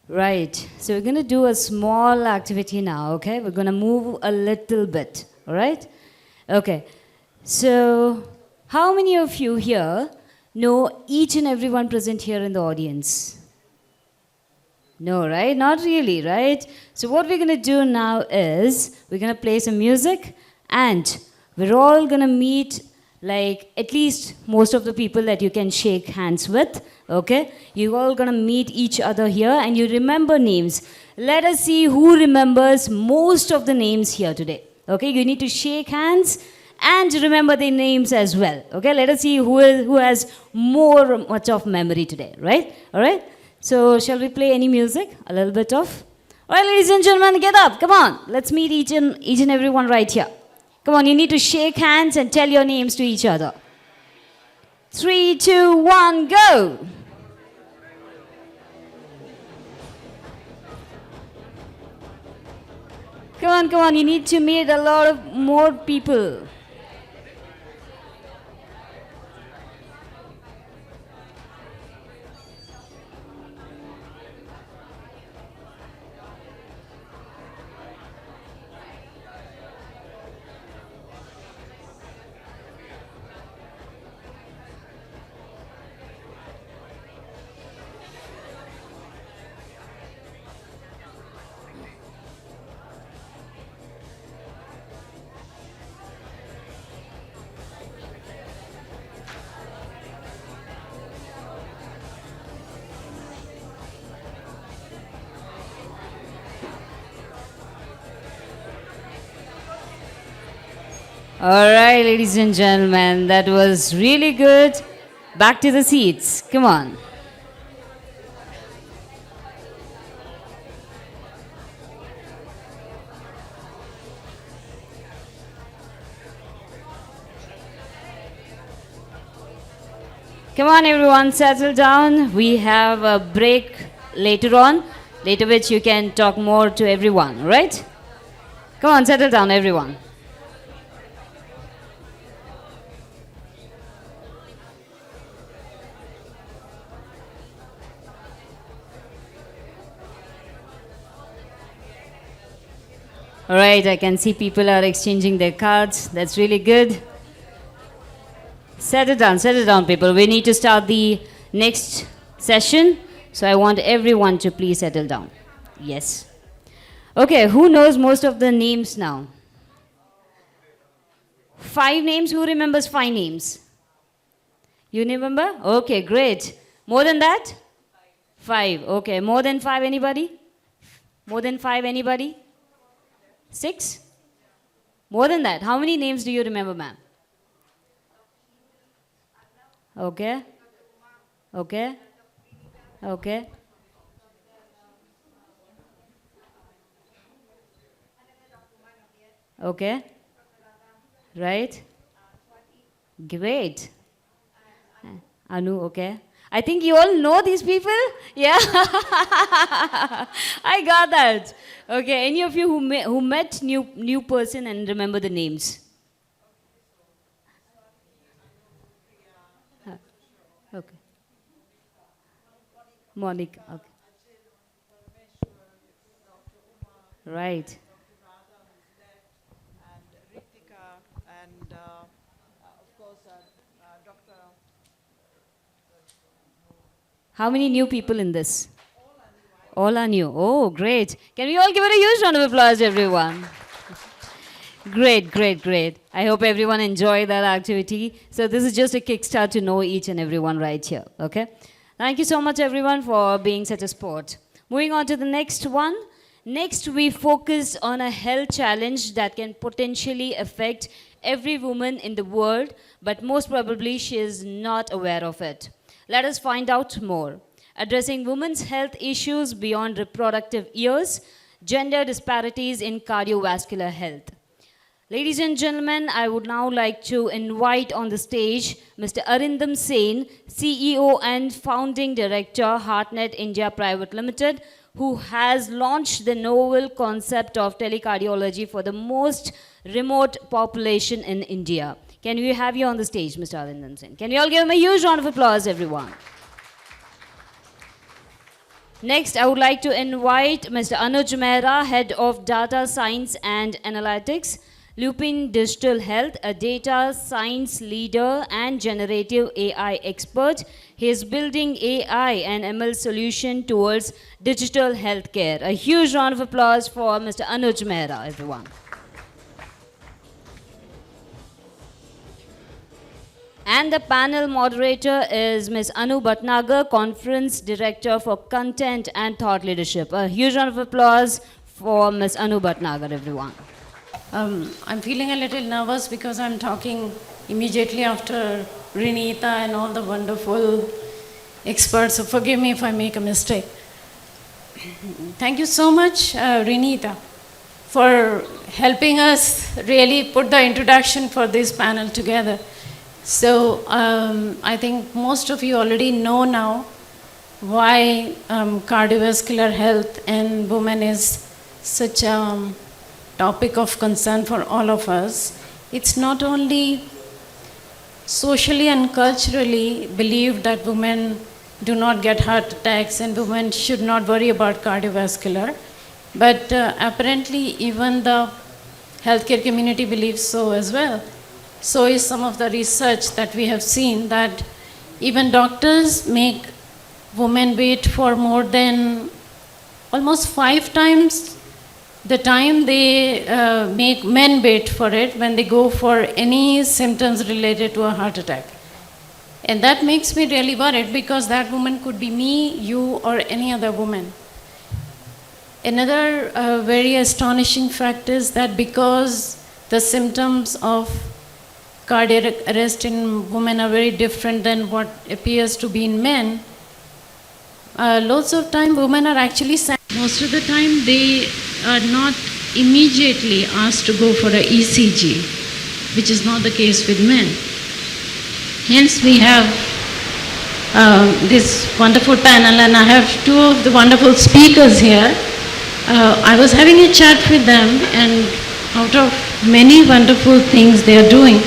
Right. So we're going to do a small activity now, okay? We're going to move a little bit, all right? Okay. So, how many of you here know each and everyone present here in the audience? No, right? Not really, right? So, what we're going to do now is we're going to play some music and we're all going to meet like at least most of the people that you can shake hands with, okay? You're all going to meet each other here and you remember names. Let us see who remembers most of the names here today, okay? You need to shake hands and remember their names as well, okay? Let us see who has much of memory today, right? All right? So, shall we play any music? A little bit of? All right, ladies and gentlemen, get up. Come on. Let's meet each and everyone right here. Come on, you need to shake hands and tell your names to each other. 3, 2, 1, go. Come on, you need to meet a lot of more people. All right, ladies and gentlemen, that was really good. Back to the seats. Come on. Come on, everyone, settle down. We have a break later on, later which you can talk more to everyone, right? Come on, settle down, everyone. All right, I can see people are exchanging their cards. That's really good. Settle down, people. We need to start the next session. So I want everyone to please settle down. Yes. Okay, who knows most of the names now? 5 names? Who remembers 5 names? You remember? Okay, great. More than that? 5. Okay, more than 5 anybody? More than 5 anybody? 6? More than that. How many names do you remember, ma'am? Okay. Okay. Okay. Okay. Right. Great. Anu, okay. I think you all know these people? Yeah. I got that. Okay. Any of you who met new person and remember the names? Okay. Monica. Okay. Right. How many new people in this? All are new. Oh, great. Can we all give it a huge round of applause, everyone? Great, great, great. I hope everyone enjoyed that activity. So this is just a kickstart to know each and everyone right here, okay? Thank you so much, everyone, for being such a sport. Moving on to the next one. Next, we focus on a health challenge that can potentially affect every woman in the world, but most probably she is not aware of it. Let us find out more. Addressing women's health issues beyond reproductive years, gender disparities in cardiovascular health. Ladies and gentlemen, I would now like to invite on the stage Mr. Arindam Sen, CEO and founding director, HeartNet India Private Limited, who has launched the novel concept of telecardiology for the most remote population in India. Can we have you on the stage, Mr. Arindam Sen? Can we all give him a huge round of applause, everyone? Next, I would like to invite Mr. Anuj Mehra, Head of Data Science and Analytics, Lupin Digital Health, a data science leader and generative AI expert. He is building AI and ML solution towards digital healthcare. A huge round of applause for Mr. Anuj Mehra, everyone. And the panel moderator is Ms. Anu Bhatnagar, Conference Director for Content and Thought Leadership. A huge round of applause for Ms. Anu Bhatnagar, everyone. I'm feeling a little nervous because I'm talking immediately after Renita and all the wonderful experts, so forgive me if I make a mistake. Thank you so much, Renita, for helping us really put the introduction for this panel together. So I think most of you already know now why cardiovascular health and women is such a topic of concern for all of us. It's not only socially and culturally believed that women do not get heart attacks and women should not worry about cardiovascular, but apparently even the healthcare community believes so as well. So is some of the research that we have seen that even doctors make women wait for more than almost 5 times the time they make men wait for it when they go for any symptoms related to a heart attack. And that makes me really worried because that woman could be me, you, or any other woman. Another very astonishing fact is that because the symptoms of cardiac arrest in women are very different than what appears to be in men, lots of time women are actually most of the time they are not immediately asked to go for a ECG, which is not the case with men. Hence we have this wonderful panel, and I have 2 of the wonderful speakers here. I was having a chat with them, and out of many wonderful things they are doing,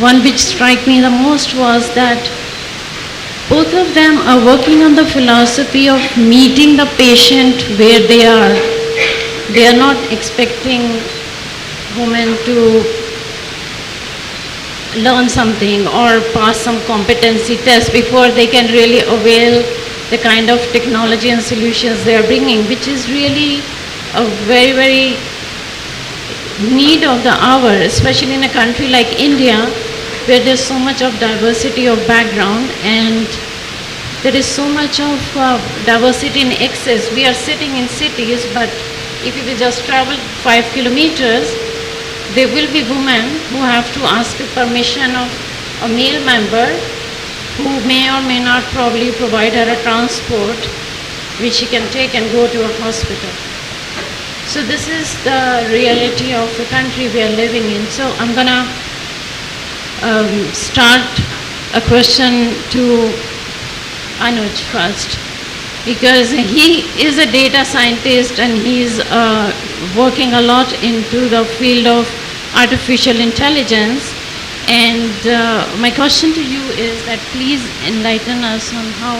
one which struck me the most was that both of them are working on the philosophy of meeting the patient where they are. They are not expecting women to learn something or pass some competency test before they can really avail the kind of technology and solutions they are bringing, which is really a very, very need of the hour, especially in a country like India, where there's so much of diversity of background and there is so much of diversity in excess. We are sitting in cities, but if you will just travel 5 kilometers, there will be women who have to ask the permission of a male member who may or may not probably provide her a transport which she can take and go to a hospital. So this is the reality of the country we are living in. So I'm going to start a question to Anuj first, because he is a data scientist and he's working a lot into the field of artificial intelligence. And my question to you is that please enlighten us on how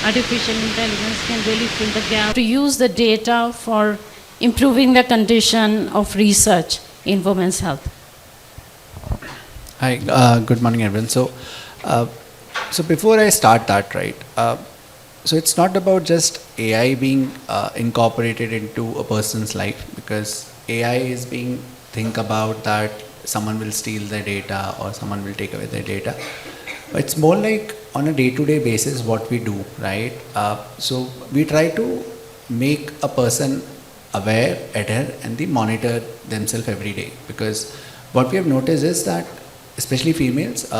artificial intelligence can really fill the gap to use the data for improving the condition of research in women's health. Hi, good morning everyone. So before I start that, right, so it's not about just AI being incorporated into a person's life, because AI is being think about that someone will steal their data or someone will take away their data. But it's more like on a day-to-day basis what we do, right? So we try to make a person aware, adhere, and they monitor themselves every day, because what we have noticed is that especially females,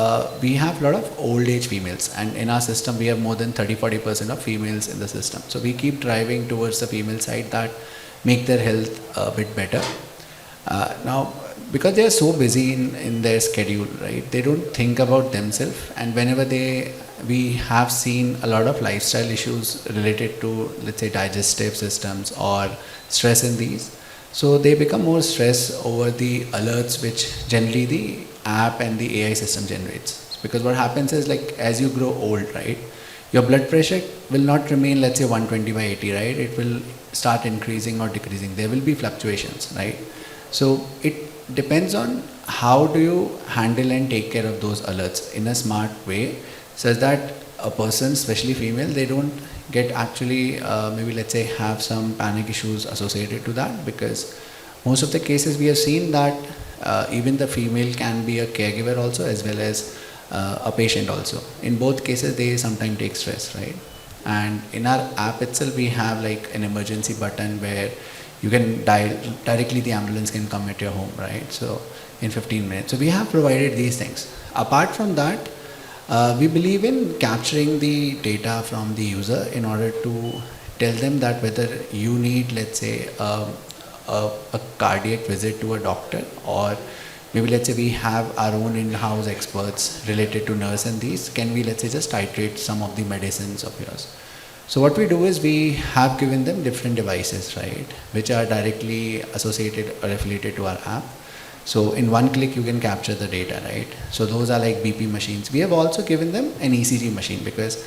we have a lot of old age females, and in our system we have more than 30-40% of females in the system. So we keep driving towards the female side that make their health a bit better. Now, because they are so busy in their schedule, right, they don't think about themselves, and whenever we have seen a lot of lifestyle issues related to, let's say, digestive systems or stress in these. So they become more stressed over the alerts which generally the app and the AI system generates. Because what happens is, like, as you grow old, right, your blood pressure will not remain, let's say, 120 by 80, right? It will start increasing or decreasing. There will be fluctuations, right? So it depends on how do you handle and take care of those alerts in a smart way, such that a person, especially female, they don't get actually maybe, let's say, have some panic issues associated to that, because most of the cases we have seen that even the female can be a caregiver also, as well as a patient also. In both cases, they sometimes take stress, right? And in our app itself, we have like an emergency button where you can dial directly, the ambulance can come at your home, right? So in 15 minutes. So we have provided these things. Apart from that, we believe in capturing the data from the user in order to tell them that whether you need, let's say, a cardiac visit to a doctor, or maybe, let's say, we have our own in-house experts related to nurse and these, can we, let's say, just titrate some of the medicines of yours. So what we do is we have given them different devices, right, which are directly associated or affiliated to our app. So in one click you can capture the data, right? So those are like BP machines. We have also given them an ECG machine, because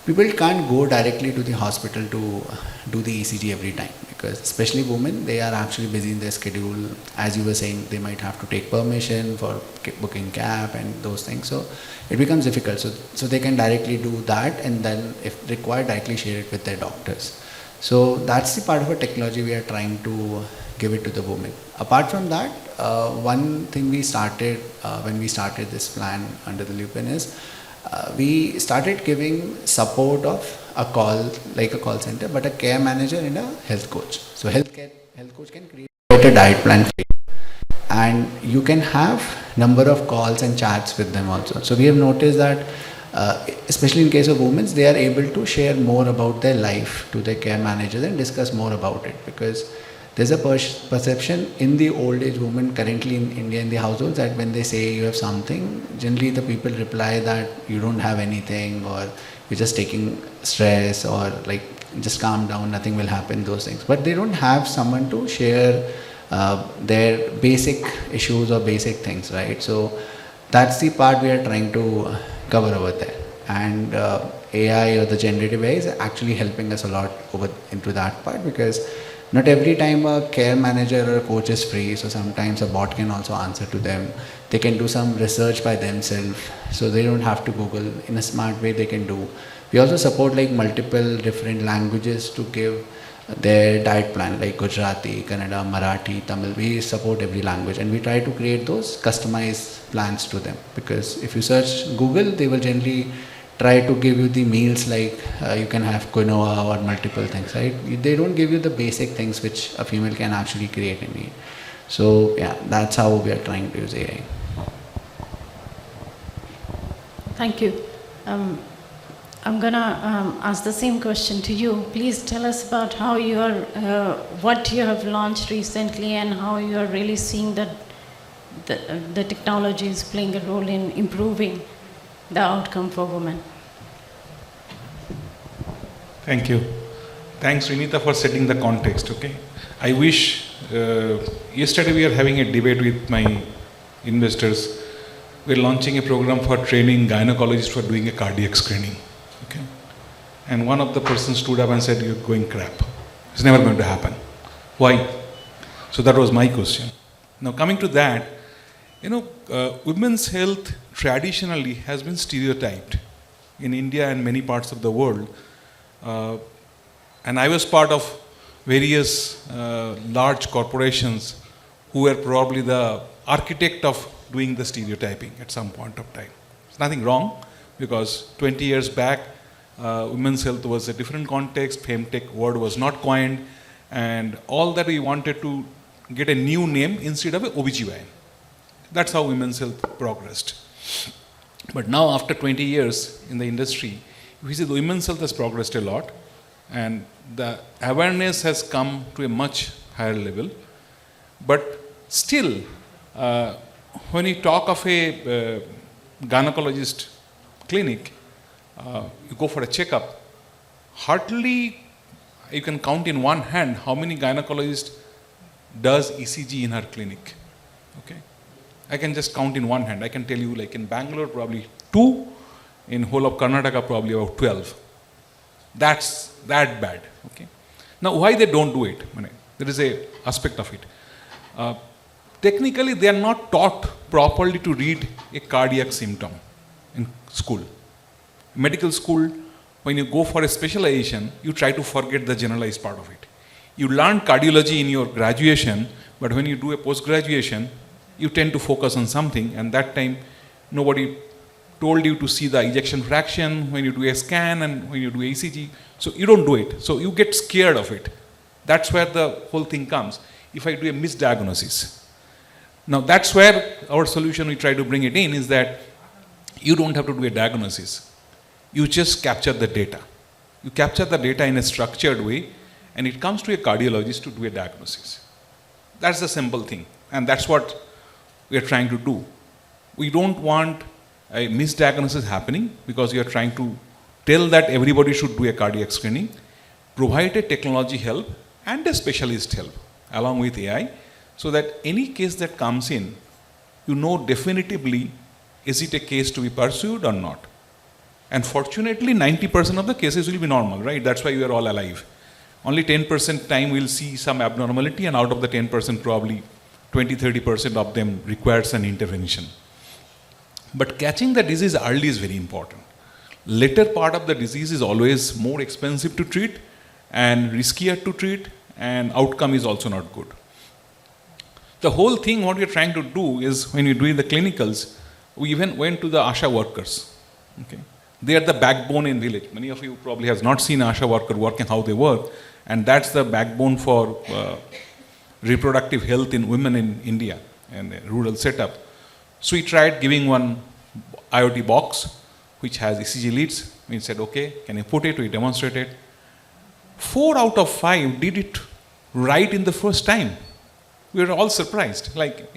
people can't go directly to the hospital to do the ECG every time, because especially women, they are actually busy in their schedule. As you were saying, they might have to take permission for booking cab and those things. So it becomes difficult. So they can directly do that, and then if required, directly share it with their doctors. So that's the part of our technology we are trying to give it to the women. Apart from that, one thing we started when we started this plan under the Lupin is we started giving support of a call, like a call center, but a care manager and a health coach. So health coach can create a better diet plan for you, and you can have number of calls and chats with them also. So we have noticed that especially in case of women, they are able to share more about their life to their care managers and discuss more about it, because there's a perception in the old age women currently in India in the households that when they say you have something, generally the people reply that you don't have anything, or you're just taking stress, or like just calm down, nothing will happen, those things. But they don't have someone to share their basic issues or basic things, right? So that's the part we are trying to cover over there. And AI or the generative AI is actually helping us a lot over into that part, because not every time a care manager or a coach is free, so sometimes a bot can also answer to them. They can do some research by themselves, so they don't have to Google. In a smart way they can do. We also support like multiple different languages to give their diet plan, like Gujarati, Kannada, Marathi, Tamil. We support every language, and we try to create those customized plans to them, because if you search Google, they will generally try to give you the meals like you can have quinoa or multiple things, right? They don't give you the basic things which a female can actually create and eat. So yeah, that's how we are trying to use AI. Thank you. I'm gonna ask the same question to you. Please tell us about how you are, what you have launched recently, and how you are really seeing that the technology is playing a role in improving the outcome for women. Thank you. Thanks, Renita, for setting the context. Okay, I wish yesterday we are having a debate with my investors. We're launching a program for training gynecologists for doing a cardiac screening. Okay, and one of the persons stood up and said, "You're going crap. It's never going to happen." Why? So that was my question. Now coming to that, women's health traditionally has been stereotyped in India and many parts of the world. And I was part of various large corporations who were probably the architect of doing the stereotyping at some point of time. There's nothing wrong, because 20 years back, women's health was a different context, femtech word was not coined, and all that we wanted to get a new name instead of a OBGYN. That's how women's health progressed. But now after 20 years in the industry, we see the women's health has progressed a lot, and the awareness has come to a much higher level. But still, when you talk of a gynecologist clinic, you go for a checkup, hardly you can count in one hand how many gynecologists does ECG in her clinic. Okay, I can just count in one hand. I can tell you, like in Bangalore, probably 2, In whole of Karnataka, probably about 12. That's that bad. Okay. Now, why they don't do it? There is a aspect of it. Technically, they are not taught properly to read a cardiac symptom in school. Medical school, when you go for a specialization, you try to forget the generalized part of it. You learn cardiology in your graduation, but when you do a post-graduation, you tend to focus on something, and that time nobody told you to see the ejection fraction when you do a scan and when you do ECG. So you don't do it. So you get scared of it. That's where the whole thing comes. If I do a misdiagnosis. Now that's where our solution, we try to bring it in, is that you don't have to do a diagnosis. You just capture the data. You capture the data in a structured way, and it comes to a cardiologist to do a diagnosis. That's the simple thing. And that's what we are trying to do. We don't want a misdiagnosis happening, because we are trying to tell that everybody should do a cardiac screening, provide a technology help and a specialist help along with AI, so that any case that comes in, you know definitively, is it a case to be pursued or not. And fortunately, 90% of the cases will be normal, right? That's why we are all alive. Only 10% time we'll see some abnormality, and out of the 10%, probably 20-30% of them requires an intervention. But catching the disease early is very important. Later part of the disease is always more expensive to treat and riskier to treat, and outcome is also not good. The whole thing, what we are trying to do is, when we do the clinicals, we even went to the ASHA workers. Okay? They are the backbone in village. Many of you probably have not seen ASHA worker work and how they work, and that's the backbone for reproductive health in women in India and a rural setup. So we tried giving one IoT box which has ECG leads. We said, okay, can you put it? We demonstrated. 4 out of 5 did it right in the first time. We were all surprised. Like,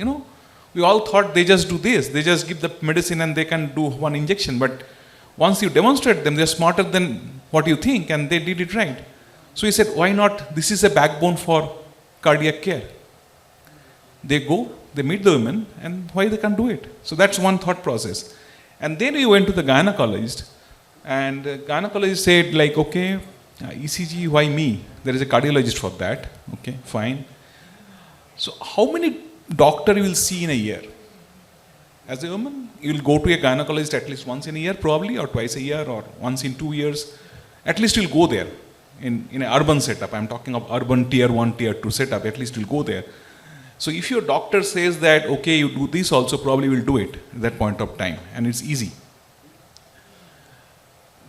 we all thought they just do this. They just give the medicine and they can do one injection. But once you demonstrate them, they're smarter than what you think, and they did it right. So he said, why not? This is a backbone for cardiac care. They go, they meet the women, and why they can't do it? So that's one thought process. And then we went to the gynecologist, and the gynecologist said, like, okay, ECG, why me? There is a cardiologist for that. Okay, fine. So how many doctors you will see in a year? As a woman, you will go to a gynecologist at least once in a year, probably, or twice a year, or once in 2 years. At least you'll go there in an urban setup. I'm talking of urban tier 1, tier 2 setup. At least you'll go there. So if your doctor says that, okay, you do this also, probably will do it at that point of time, and it's easy.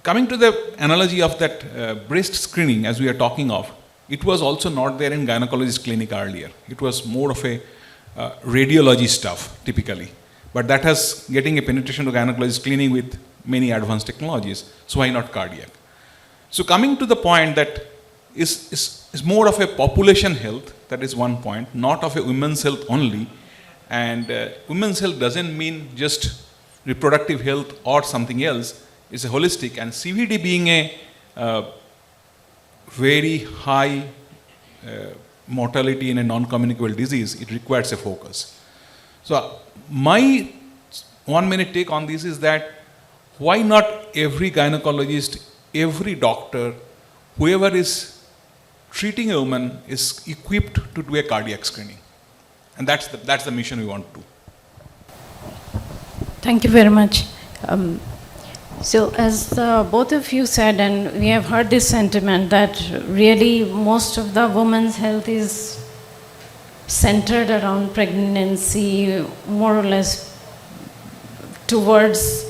Coming to the analogy of that breast screening, as we are talking of, it was also not there in gynecologist clinic earlier. It was more of a radiology stuff, typically. But that has getting a penetration to gynecologist clinic with many advanced technologies. So why not cardiac? So coming to the point that is more of a population health, that is one point, not of a women's health only. And women's health doesn't mean just reproductive health or something else. It's a holistic, and CVD being a very high mortality in a non-communicable disease, it requires a focus. So my 1 minute take on this is that, why not every gynecologist, every doctor, whoever is treating a woman is equipped to do a cardiac screening? And that's the mission we want to do. Thank you very much. So as both of you said, and we have heard this sentiment, that really most of the women's health is centered around pregnancy, more or less towards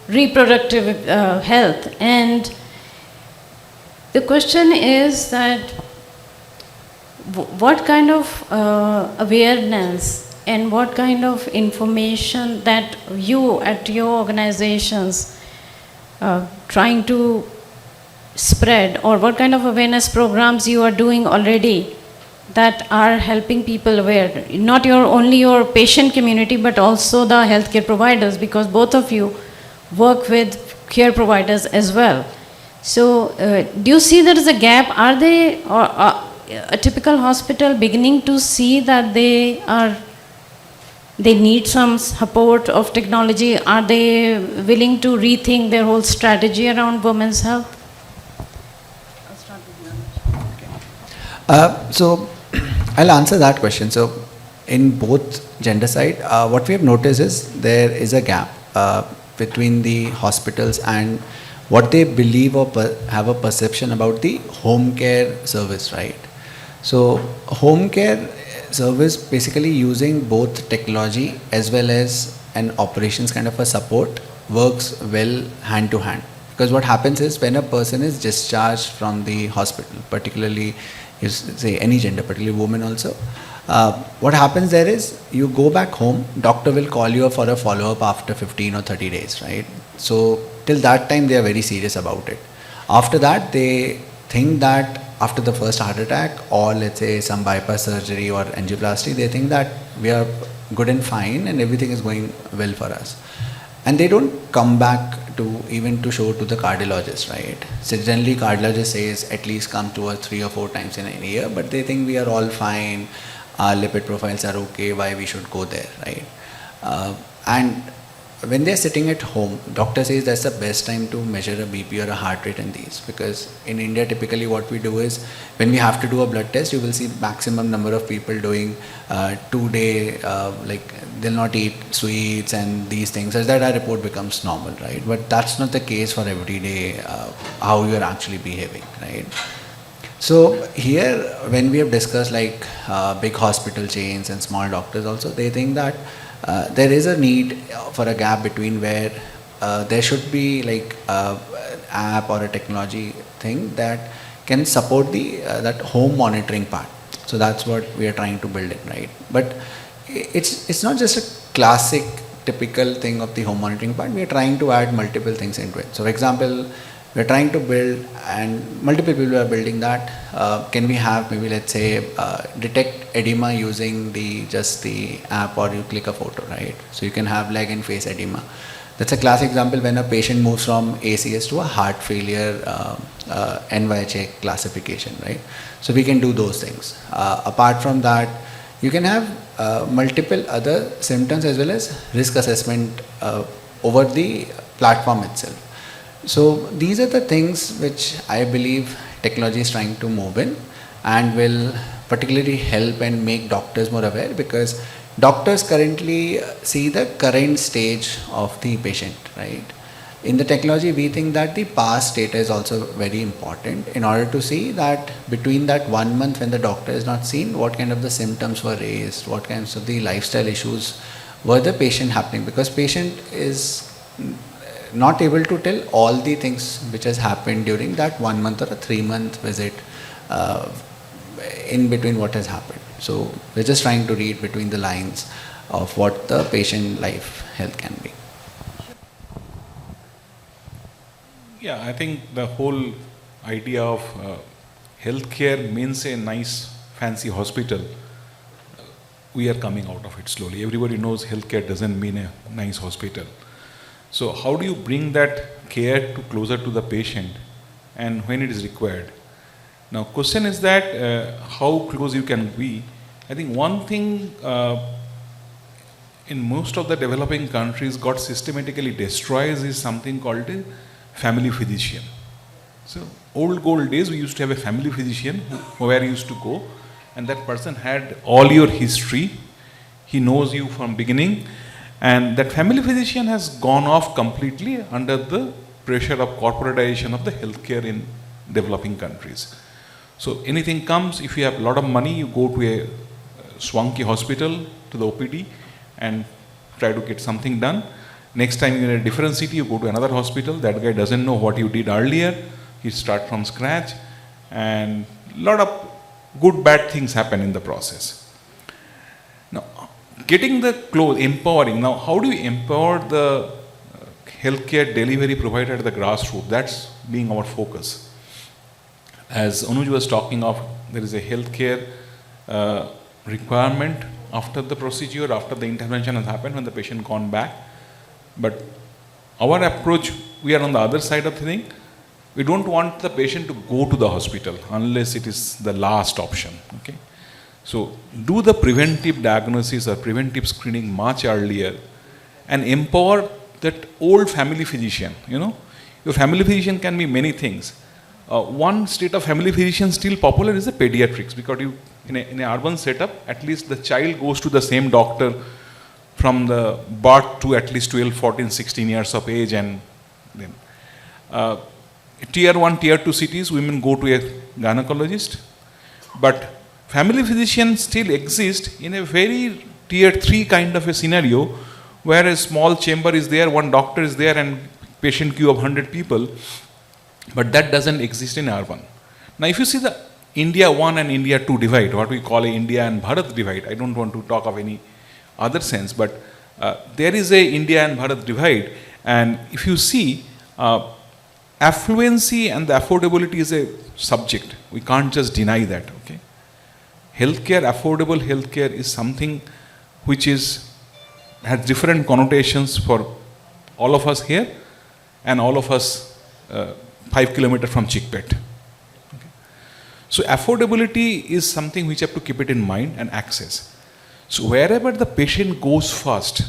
reproductive health. And the question is that what kind of awareness and what kind of information that you at your organizations trying to spread, or what kind of awareness programs you are doing already that are helping people aware, not only your patient community but also the healthcare providers, because both of you work with care providers as well. So do you see there is a gap? Are they, or a typical hospital beginning to see that they are they need some support of technology. Are they willing to rethink their whole strategy around women's health? So I'll answer that question. So in both gender side, what we have noticed is there is a gap between the hospitals and what they believe or have a perception about the home care service, right? So home care service basically using both technology as well as an operations kind of a support works well hand to hand. Because what happens is when a person is discharged from the hospital, particularly you say any gender, particularly women also, what happens there is you go back home, doctor will call you for a follow-up after 15 or 30 days, right? So till that time they are very serious about it. After that they think that after the first heart attack or let's say some bypass surgery or angioplasty, they think that we are good and fine and everything is going well for us. And they don't come back to even to show to the cardiologist, right? So generally cardiologist says at least come to us 3 or 4 times in a year, but they think we are all fine, our lipid profiles are okay, why we should go there, right? And when they're sitting at home, doctor says that's the best time to measure a BP or a heart rate in these, because in India typically what we do is when we have to do a blood test, you will see maximum number of people doing 2-day, like they'll not eat sweets and these things, such that our report becomes normal, right? But that's not the case for every day how you are actually behaving, right? So here when we have discussed like big hospital chains and small doctors also, they think that there is a need for a gap between where there should be like an app or a technology thing that can support the that home monitoring part. So that's what we are trying to build it, right? But it's not just a classic typical thing of the home monitoring part. We are trying to add multiple things into it. So for example, we are trying to build, and multiple people are building that. Can we have maybe let's say detect edema using just the app, or you click a photo, right? So you can have leg and face edema. That's a classic example when a patient moves from ACS to a heart failure NYHA classification, right? So we can do those things. Apart from that, you can have multiple other symptoms as well as risk assessment over the platform itself. So these are the things which I believe technology is trying to move in and will particularly help and make doctors more aware, because doctors currently see the current stage of the patient, right? In the technology, we think that the past data is also very important in order to see that between that 1 month when the doctor is not seen, what kind of the symptoms were raised, what kinds of the lifestyle issues were the patient happening, because patient is not able to tell all the things which has happened during that 1 month or a 3-month visit in between what has happened. So we're just trying to read between the lines of what the patient life health can be. Yeah, I think the whole idea of healthcare means a nice fancy hospital. We are coming out of it slowly. Everybody knows healthcare doesn't mean a nice hospital. So how do you bring that care to closer to the patient and when it is required? Now question is that how close you can be. I think one thing in most of the developing countries got systematically destroyed is something called a family physician. So old days we used to have a family physician where you used to go, and that person had all your history. He knows you from beginning. And that family physician has gone off completely under the pressure of corporatization of the healthcare in developing countries. So anything comes, if you have a lot of money, you go to a swanky hospital, to the OPD, and try to get something done. Next time you're in a different city, you go to another hospital. That guy doesn't know what you did earlier. You start from scratch, and a lot of good, bad things happen in the process. Now, getting the close, empowering. Now, how do you empower the healthcare delivery provider at the grassroots? That's being our focus. As Anuj was talking of, there is a healthcare requirement after the procedure, after the intervention has happened, when the patient gone back. But our approach, we are on the other side of the thing. We don't want the patient to go to the hospital unless it is the last option. Okay. So do the preventive diagnosis or preventive screening much earlier and empower that old family physician. Your family physician can be many things. One state of family physician still popular is the pediatrics, because in an urban setup, at least the child goes to the same doctor from the birth to at least 12, 14, 16 years of age, and then tier 1, tier 2 cities, women go to a gynecologist. But family physicians still exist in a very tier 3 kind of a scenario, where a small chamber is there, one doctor is there, and patient queue of 100 people. But that doesn't exist in urban. Now, if you see the India 1 and India 2 divide, what we call a India and Bharat divide, I don't want to talk of any other sense, but there is a India and Bharat divide, and if you see, affluency and the affordability is a subject. We can't just deny that. Okay, healthcare, affordable healthcare is something which has different connotations for all of us here and all of us 5 kilometers from Chickpet. Okay. So affordability is something which you have to keep it in mind, and access. So wherever the patient goes first,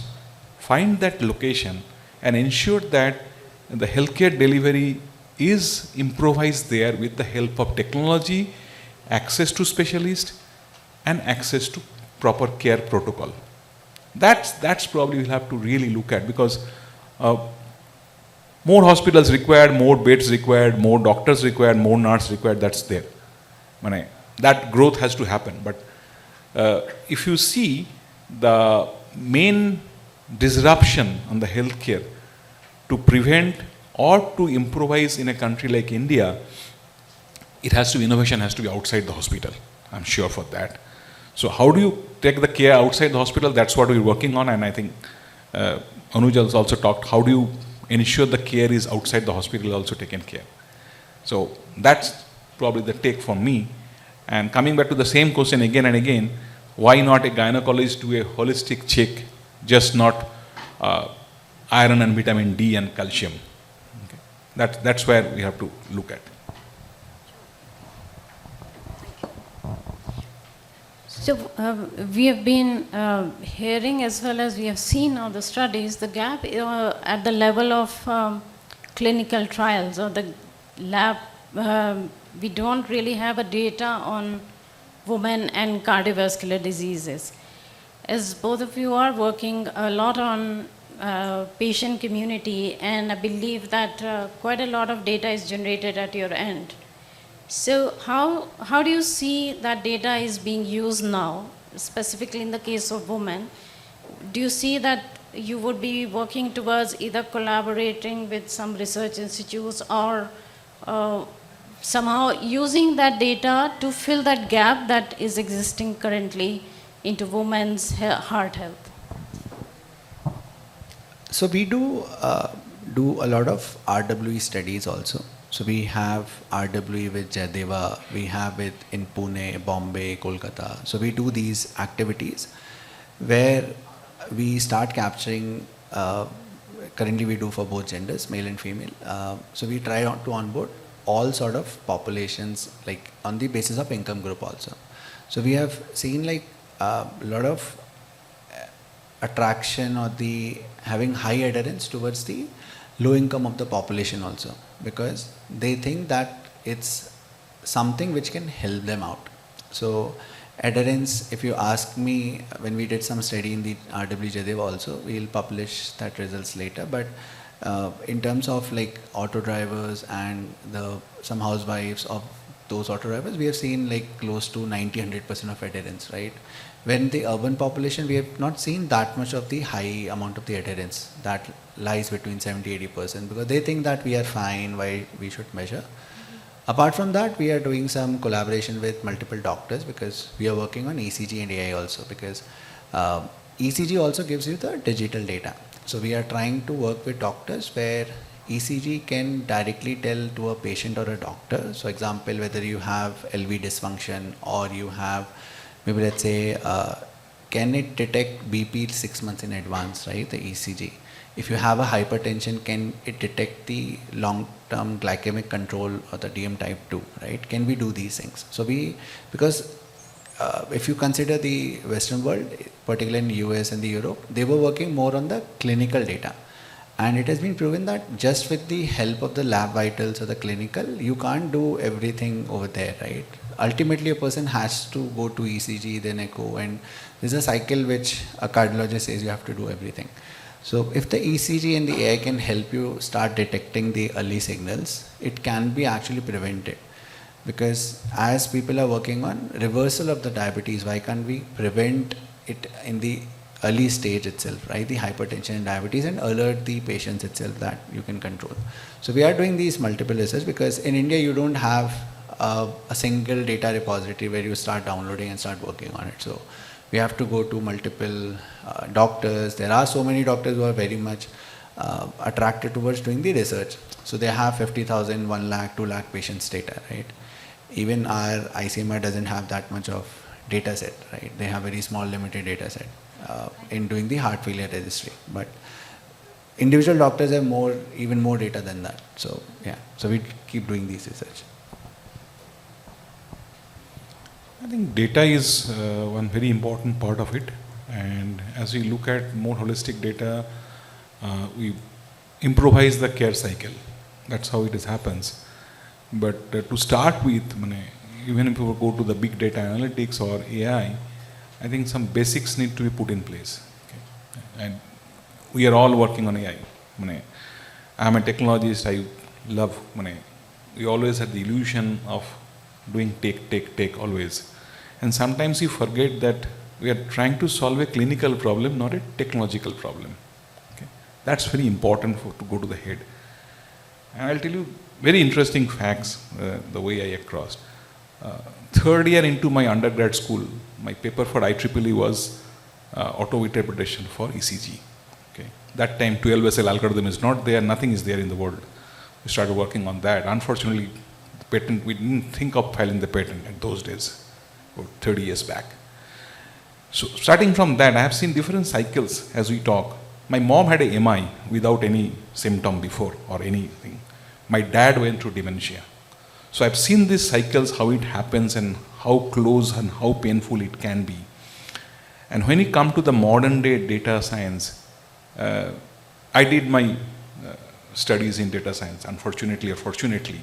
find that location and ensure that the healthcare delivery is improvised there with the help of technology, access to specialists, and access to proper care protocol. That's probably we'll have to really look at, because more hospitals required, more beds required, more doctors required, more nurses required. That's there. That growth has to happen. But if you see, the main disruption on the healthcare to prevent or to improvise in a country like India, innovation has to be outside the hospital. I'm sure for that. So how do you take the care outside the hospital? That's what we're working on, and I think Anuj has also talked, how do you ensure the care is outside the hospital also taken care. So that's probably the take from me. And coming back to the same question again and again, why not a gynecologist do a holistic check, just not iron and vitamin D and calcium? Okay. That's where we have to look at. So we have been hearing, as well as we have seen on the studies, the gap at the level of clinical trials or the lab. We don't really have a data on women and cardiovascular diseases. As both of you are working a lot on patient community, and I believe that quite a lot of data is generated at your end. So how do you see that data is being used now, specifically in the case of women? Do you see that you would be working towards either collaborating with some research institutes or somehow using that data to fill that gap that is existing currently into women's heart health? So we do a lot of RWE studies also. So we have RWE with Jayadeva, we have it in Pune, Bombay, Kolkata. So we do these activities where we start capturing, currently we do for both genders, male and female. So we try to onboard all sort of populations, like on the basis of income group also. So we have seen like a lot of attraction or the having high adherence towards the low income of the population also, because they think that it's something which can help them out. So adherence, if you ask me, when we did some study in the RW Jayadeva also, we'll publish that results later, but in terms of like auto drivers and some housewives of those auto drivers, we have seen like close to 90-100% of adherence, right? When the urban population, we have not seen that much of the high amount of the adherence. That lies between 70-80%, because they think that we are fine, why we should measure. Apart from that, we are doing some collaboration with multiple doctors, because we are working on ECG and AI also, because ECG also gives you the digital data. So we are trying to work with doctors where ECG can directly tell to a patient or a doctor. So example, whether you have LV dysfunction or you have, maybe let's say, can it detect BP 6 months in advance, right, the ECG? If you have a hypertension, can it detect the long-term glycemic control or the DM type 2, right? Can we do these things? So because if you consider the Western world, particularly in the US and the Europe, they were working more on the clinical data. And it has been proven that just with the help of the lab vitals or the clinical, you can't do everything over there, right? Ultimately, a person has to go to ECG, then echo, and there's a cycle which a cardiologist says you have to do everything. So if the ECG and the AI can help you start detecting the early signals, it can be actually prevented. Because as people are working on reversal of the diabetes, why can't we prevent it in the early stage itself, right? The hypertension and diabetes, and alert the patients itself that you can control. So we are doing these multiple research because in India you don't have a single data repository where you start downloading and start working on it. So we have to go to multiple doctors. There are so many doctors who are very much attracted towards doing the research. So they have 50,000, 1 lakh, 2 lakh patients data, right? Even our ICMR doesn't have that much of data set, right? They have very small limited data set in doing the heart failure registry. But individual doctors have even more data than that. So yeah, so we keep doing these research. I think data is one very important part of it, and as we look at more holistic data, we improvise the care cycle. That's how it happens. But to start with, even if we go to the big data analytics or AI, I think some basics need to be put in place. Okay? And we are all working on AI. I'm a technologist, I love, we always had the illusion of doing take always. And sometimes you forget that we are trying to solve a clinical problem, not a technological problem. Okay? That's very important to go to the head. And I'll tell you very interesting facts the way I crossed. Third year into my undergrad school, my paper for IEEE was auto interpretation for ECG. Okay? That time 12SL algorithm is not there, nothing is there in the world. We started working on that. Unfortunately, the patent, we didn't think of filing the patent in those days, about 30 years back. So starting from that, I have seen different cycles as we talk. My mom had a MI without any symptom before or anything. My dad went through dementia. So I've seen these cycles, how it happens and how close and how painful it can be. And when you come to the modern day data science, I did my studies in data science, unfortunately or fortunately.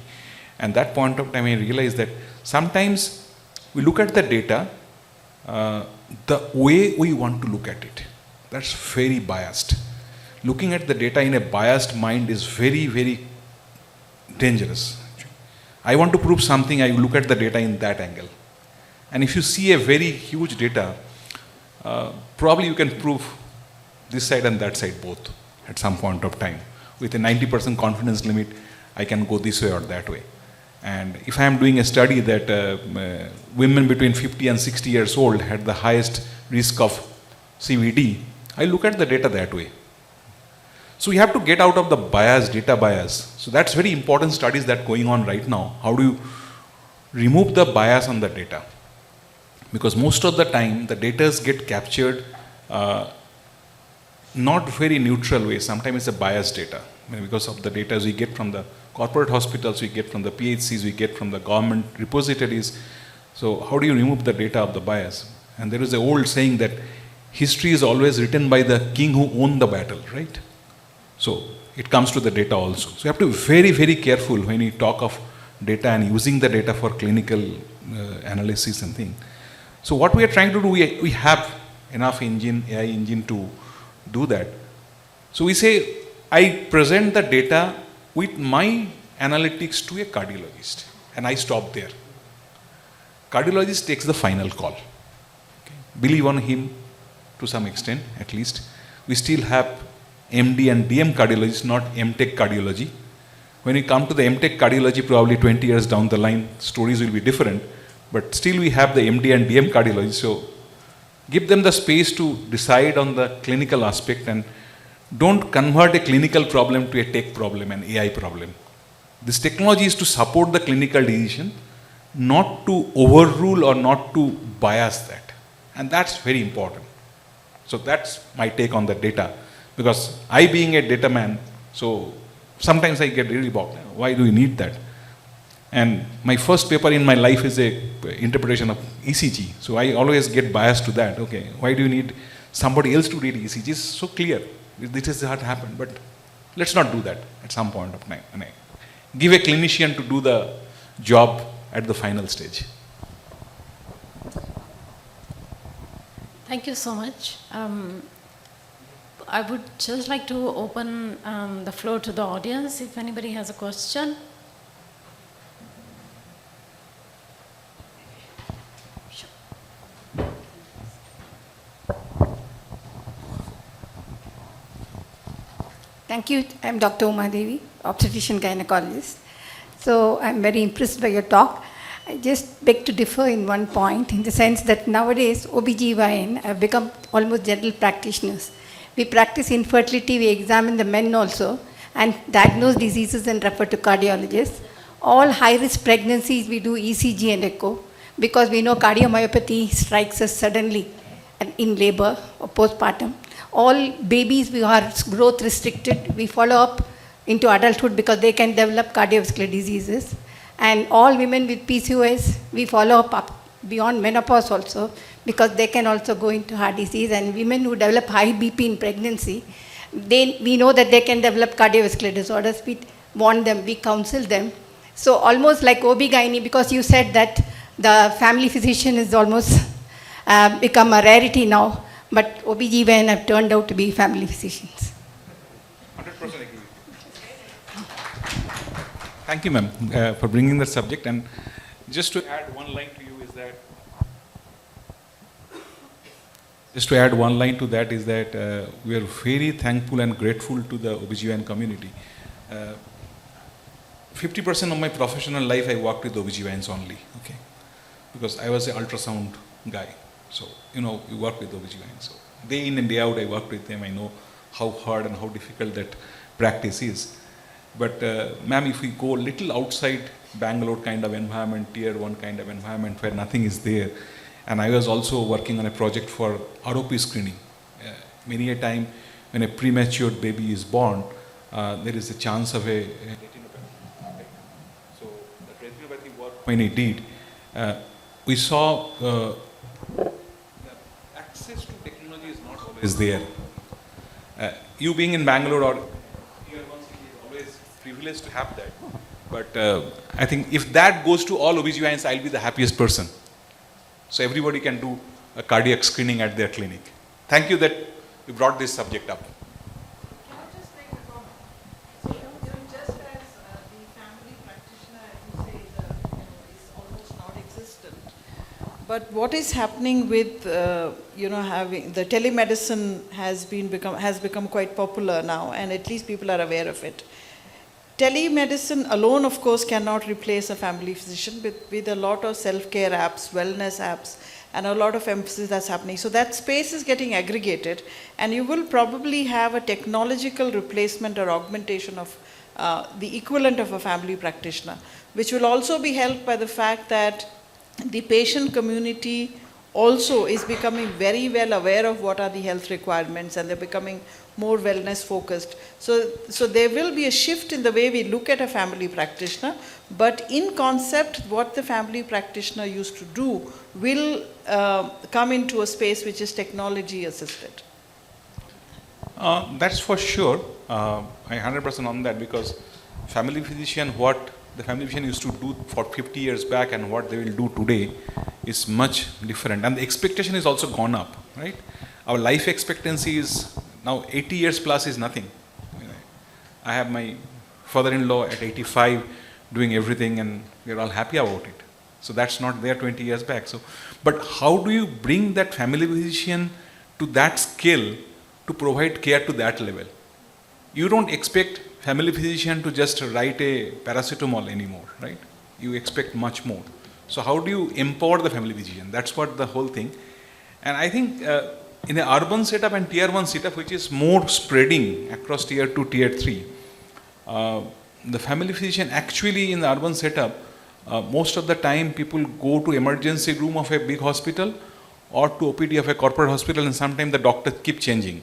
And that point of time I realized that sometimes we look at the data the way we want to look at it. That's very biased. Looking at the data in a biased mind is very, very dangerous. I want to prove something, I look at the data in that angle. And if you see a very huge data, probably you can prove this side and that side both at some point of time. With a 90% confidence limit, I can go this way or that way. And if I am doing a study that women between 50 and 60 years old had the highest risk of CVD, I look at the data that way. So we have to get out of the bias, data bias. So that's very important studies that are going on right now. How do you remove the bias on the data? Because most of the time the data get captured not very neutral way. Sometimes it's a biased data. Because of the data we get from the corporate hospitals, we get from the PHCs, we get from the government repositories. So how do you remove the data of the bias? And there is an old saying that history is always written by the king who won the battle, right? So it comes to the data also. So you have to be very, very careful when you talk of data and using the data for clinical analysis and things. So what we are trying to do, we have enough AI engine to do that. So we say, I present the data with my analytics to a cardiologist and I stop there. Cardiologist takes the final call. Okay. Believe on him to some extent at least. We still have MD and DM cardiologists, not MTech cardiology. When we come to the MTech cardiology, probably 20 years down the line, stories will be different. But still we have the MD and DM cardiology. So give them the space to decide on the clinical aspect and don't convert a clinical problem to a tech problem, an AI problem. This technology is to support the clinical decision, not to overrule or not to bias that. And that's very important. So that's my take on the data. Because I being a data man, so sometimes I get really bogged. Why do we need that? And my first paper in my life is a interpretation of ECG. So I always get biased to that. Okay, why do you need somebody else to read ECG? It's so clear. This is what happened. But let's not do that at some point of time. And give a clinician to do the job at the final stage. Thank you so much. I would just like to open the floor to the audience if anybody has a question. Thank you. I'm Dr. Uma Devi, obstetrician gynecologist. So I'm very impressed by your talk. I just beg to differ in one point, in the sense that nowadays OBGYN have become almost general practitioners. We practice infertility, we examine the men also, and diagnose diseases and refer to cardiologists. All high-risk pregnancies, we do ECG and echo, because we know cardiomyopathy strikes us suddenly in labor or postpartum. All babies we are growth restricted, we follow up into adulthood because they can develop cardiovascular diseases. And all women with PCOS, we follow up beyond menopause also, because they can also go into heart disease. And women who develop high BP in pregnancy, we know that they can develop cardiovascular disorders. We warn them, we counsel them. So almost like OB-GYN, because you said that the family physician is almost become a rarity now, but OB-GYN have turned out to be family physicians. 100% agree. Thank you, ma'am, for bringing that subject. And just to add one line to you is that, we are very thankful and grateful to the OBGYN community. 50% of my professional life I worked with OBGYNs only, okay? Because I was an ultrasound guy. So, you work with OBGYNs. So day in and day out I work with them. I know how hard and how difficult that practice is. But ma'am, if we go a little outside Bangalore kind of environment, tier 1 kind of environment where nothing is there, and I was also working on a project for ROP screening. Many a time when a premature baby is born, there is a chance of a retinopathy. So the retinopathy work when it did, we saw the access to technology is not always there. You being in Bangalore or tier 1 city is always privileged to have that. But I think if that goes to all OBGYNs, I'll be the happiest person. So everybody can do a cardiac screening at their clinic. Thank you that you brought this subject up. Can I just make a comment? So, just as the family practitioner, as you say, is almost non-existent. But what is happening with, having the telemedicine has become quite popular now, and at least people are aware of it. Telemedicine alone, of course, cannot replace a family physician, with a lot of self-care apps, wellness apps, and a lot of emphasis that's happening. So that space is getting aggregated, and you will probably have a technological replacement or augmentation of the equivalent of a family practitioner, which will also be helped by the fact that the patient community also is becoming very well aware of what are the health requirements, and they're becoming more wellness focused. So there will be a shift in the way we look at a family practitioner, but in concept, what the family practitioner used to do will come into a space which is technology assisted. That's for sure. I 100% on that, because family physician, what the family physician used to do for 50 years back and what they will do today is much different. And the expectation is also gone up, right? Our life expectancy is now 80 years plus is nothing. I have my father-in-law at 85 doing everything, and we're all happy about it. So that's not there 20 years back. So, but how do you bring that family physician to that scale to provide care to that level? You don't expect family physician to just write a paracetamol anymore, right? You expect much more. So how do you empower the family physician? That's what the whole thing. And I think in an urban setup and tier 1 setup, which is more spreading across tier 2, tier 3, the family physician actually in the urban setup, most of the time people go to emergency room of a big hospital or to OPD of a corporate hospital, and sometimes the doctors keep changing.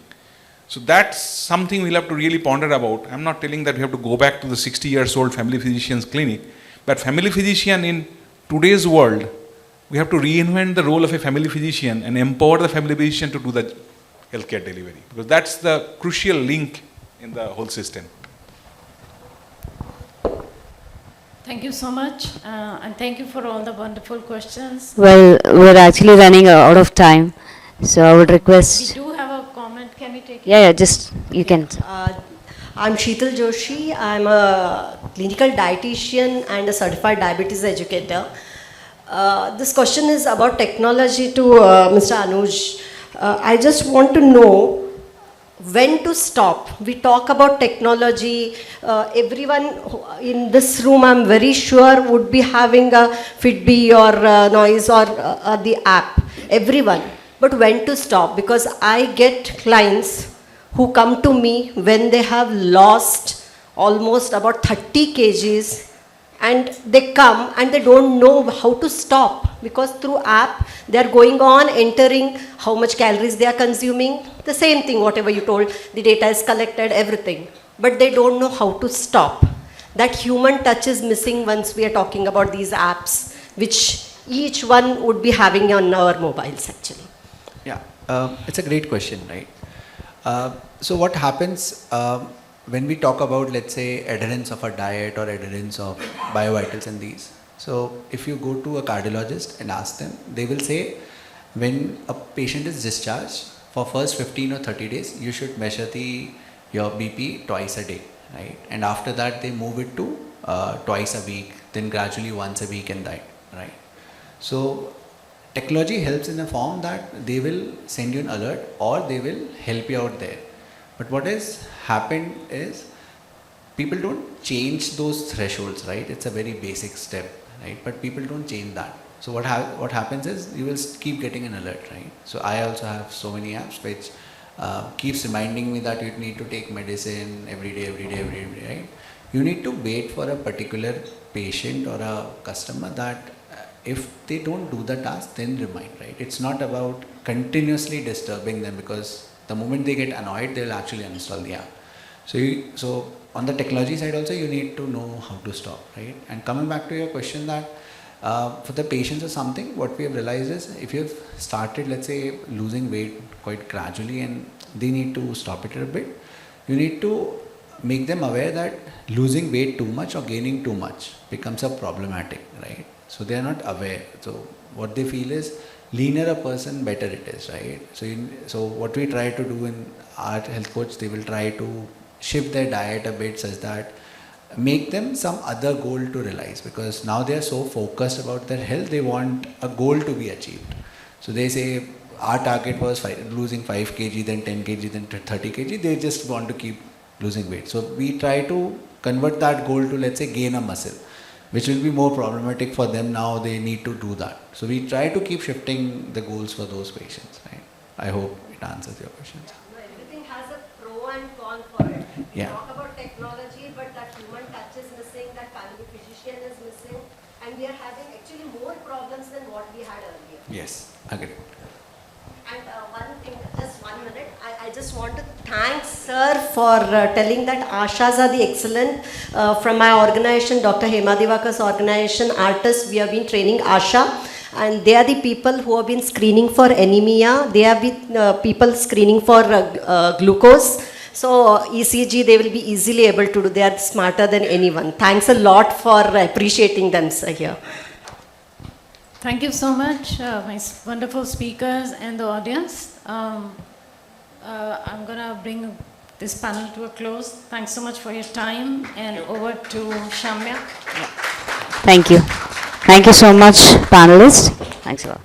So that's something we'll have to really ponder about. I'm not telling that we have to go back to the 60 years old family physician's clinic, But family physician in today's world, we have to reinvent the role of a family physician and empower the family physician to do the healthcare delivery, because that's the crucial link in the whole system. Thank you so much, and thank you for all the wonderful questions. Well, we're actually running out of time, so I would We request. do have a comment. Can we take it? Yeah, just you can. I'm Sheetal Joshi. I'm a clinical dietitian and a certified diabetes educator. This question is about technology to Mr. Anuj. I just want to know when to stop. We talk about technology. Everyone in this room, I'm very sure, would be having a Fitbit or Noise or the app. Everyone. But when to stop? Because I get clients who come to me when they have lost almost about 30 kgs, and they come and they don't know how to stop, because through app they are going on entering how much calories they are consuming, the same thing whatever you told, the data is collected, everything, but they don't know how to stop. That human touch is missing once we are talking about these apps, which each one would be having on our mobiles actually. Yeah, it's a great question, right? So what happens when we talk about, let's say, adherence of a diet or adherence of biovitals and these? So if you go to a cardiologist and ask them, they will say when a patient is discharged, for first 15 or 30 days, you should measure your BP twice a day, right? And after that, they move it to twice a week, then gradually once a week and that, right? So technology helps in a form that they will send you an alert or they will help you out there. But what has happened is people don't change those thresholds, right? It's a very basic step, right? But people don't change that. So what happens is you will keep getting an alert, right? So I also have so many apps which keeps reminding me that you need to take medicine every day, right? You need to wait for a particular patient or a customer that if they don't do the task, then remind, right? It's not about continuously disturbing them, because the moment they get annoyed, they'll actually uninstall the app. So on the technology side also, you need to know how to stop, right? And coming back to your question that for the patients or something, what we have realized is if you've started, let's say, losing weight quite gradually and they need to stop it a bit, you need to make them aware that losing weight too much or gaining too much becomes a problematic, right? So they are not aware. So what they feel is leaner a person, better it is, right? So what we try to do in our health coach, they will try to shift their diet a bit such that make them some other goal to realize, because now they are so focused about their health, they want a goal to be achieved. So they say our target was losing 5 kg, then 10 kg, then 30 kg. They just want to keep losing weight. So we try to convert that goal to, let's say, gain a muscle, which will be more problematic for them now. They need to do that. So we try to keep shifting the goals for those patients, right? I hope it answers your questions. No, everything has a pro and con for it. We Yeah. talk about technology, but that human touch is missing, that family physician is missing, and we are having actually more problems than what we had earlier. Yes, agree. And one thing, just 1 minute, I just want to thank sir for telling that Ashas are the excellent. From my organization, Dr. Hema Divakar's organization, artists, we have been training Asha, and they are the people who have been screening for anemia. They have been people screening for glucose. So ECG, they will be easily able to do. They are smarter than anyone. Thanks a lot for appreciating them, sir, here. Thank you so much, my wonderful speakers and the audience. I'm going to bring this panel to a close. Thanks so much for your time, and over to Shamya. Thank you. Thank you so much, panelists. Thanks a lot.